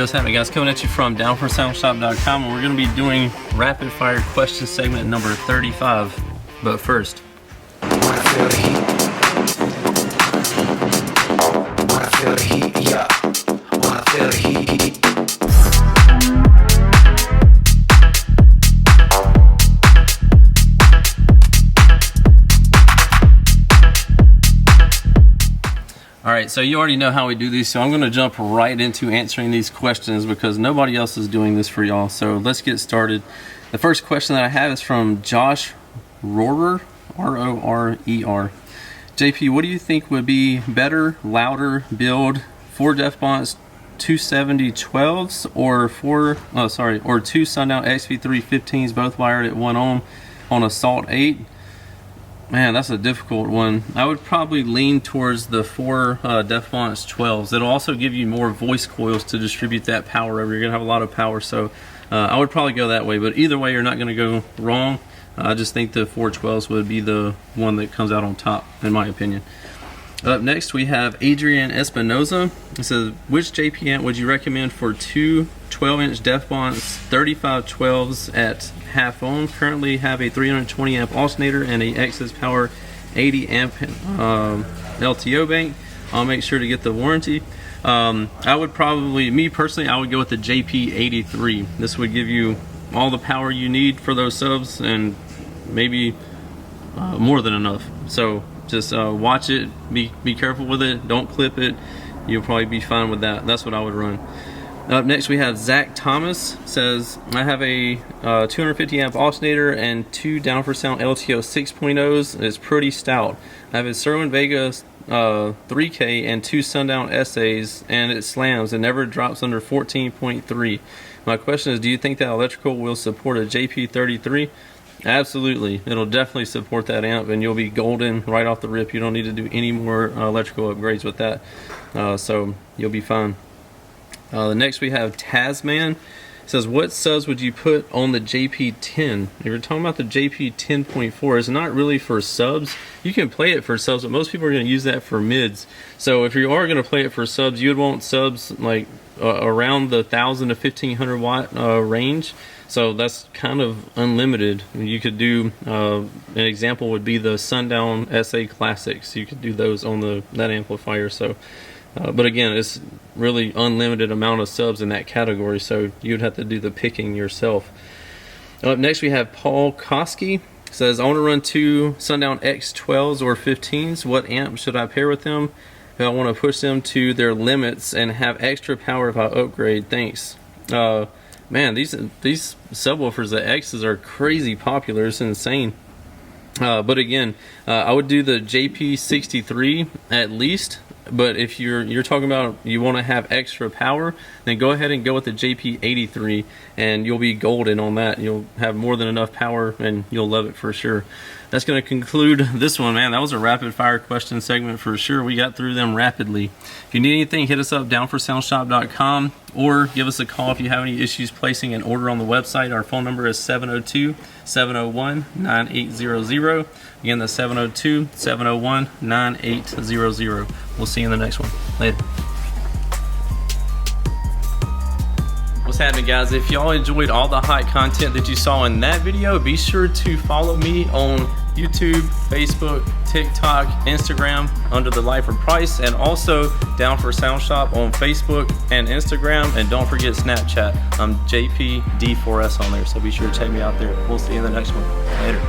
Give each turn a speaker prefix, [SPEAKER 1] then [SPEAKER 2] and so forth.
[SPEAKER 1] What's happening, guys? Coming at you from downforsoundshop.com, and we're going to be doing rapid fire question segment number 35. But first,
[SPEAKER 2] Wanna feel the heat? Wanna feel the heat? Yeah. Wanna feel the heat?
[SPEAKER 1] Alright, so you already know how we do these, so I'm going to jump right into answering these questions because nobody else is doing this for y'all. So let's get started. The first question that I have is from Josh Rohrer, R-O-R-E-R. JP, what do you think would be better, louder build, 4 Defbonts 270 12s or 2 Sundown XV3 15s, both wired at 1 ohm on a Salt 8? Man, that's a difficult one. I would probably lean towards the 4 Defbonts 12s. It'll also give you more voice coils to distribute that power over. You're going to have a lot of power, so I would probably go that way. But either way, you're not going to go wrong. I just think the 412s would be the one that comes out on top, in my opinion. Up next, we have Adrian Espinoza. It says, which JP amp would you recommend for 2 12-inch Defbonts 35 12s at half ohm? Currently have a 320 amp alternator and a excess power 80 amp LTO bank. I'll make sure to get the warranty. I would probably, me personally, I would go with the JP83. This would give you all the power you need for those subs and maybe more than enough. So just watch it, be careful with it, don't clip it. You'll probably be fine with that. That's what I would run. Up next, we have Zach Thomas. Says, I have a 250 amp alternator and 2 Down for Sound LTO 6.0s. It's pretty stout. I have a Serwin Vega 3K and 2 Sundown SAs, and it slams and never drops under 14.3. My question is, do you think that electrical will support a JP33? Absolutely. It'll definitely support that amp, and you'll be golden right off the rip. You don't need to do any more electrical upgrades with that. So you'll be fine. Next we have Tasman. It says, what subs would you put on the JP10? If you're talking about the JP10.4, it's not really for subs. You can play it for subs, but most people are going to use that for mids. So if you are going to play it for subs, you would want subs like around the 1,000 to 1,500 watt range. So that's kind of unlimited. You could do, an example would be the Sundown SA Classics. You could do those on that amplifier. So, but again, it's really unlimited amount of subs in that category. So you'd have to do the picking yourself. Up next, we have Paul Koski. It says, I want to run 2 Sundown X12s or 15s. What amp should I pair with them? I want to push them to their limits and have extra power if I upgrade. Thanks. Man, these subwoofers, the X's, are crazy popular. It's insane. But again, I would do the JP63 at least. But if you're talking about you want to have extra power, then go ahead and go with the JP83, and you'll be golden on that. You'll have more than enough power, and you'll love it for sure. That's going to conclude this one, man. That was a rapid fire question segment for sure. We got through them rapidly. If you need anything, hit us up downforsoundshop.com or give us a call if you have any issues placing an order on the website. Our phone number is 702-701-9800. Again, that's 702-701-9800. We'll see you in the next one. Later. What's happening, guys? If y'all enjoyed all the hot content that you saw in that video, be sure to follow me on YouTube, Facebook, TikTok, Instagram under the Life of Price, and also Down for Sound Shop on Facebook and Instagram. And don't forget Snapchat. I'm JPD4S on there, so be sure to check me out there. We'll see you in the next one. Later.